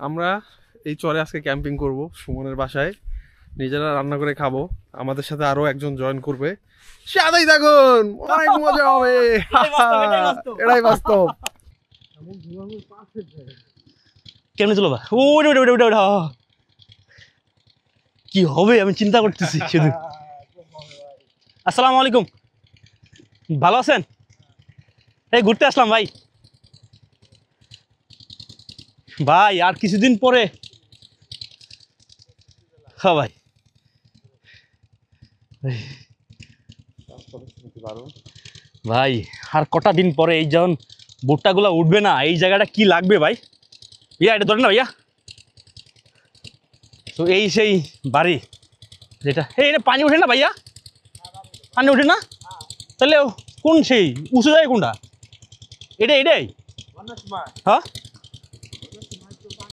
আমরা এই চরে আজকে ক্যাম্পিং করব সুমনের বাসায়, নিজেরা রান্না করে খাবো। আমাদের সাথে আরো একজন জয়েন করবে, সাথেই থাকুন, অনেক মজা হবে। এটাই বাস্তব। কেমনে চলো ভাই? ওটা কি হবে আমি চিন্তা করতেছি শুধু। আসসালামু আলাইকুম, ভালো আছেন? এই ঘুরতে আসলাম ভাই। ভাই আর কিছুদিন পরে, হ্যাঁ ভাই, ভাই আর কটা দিন পরে এই যখন ভুট্টাগুলো উঠবে না, এই জায়গাটা কি লাগবে ভাই। ইয়া এটা ধরেন না ভাইয়া, তো এই সেই বাড়ি যেটা, এই এটা পানি ওঠে না ভাইয়া, পানি ওঠে না, তাহলে কোন সেই উঁচু জায়গা কোনটা? এটাই হ্যাঁ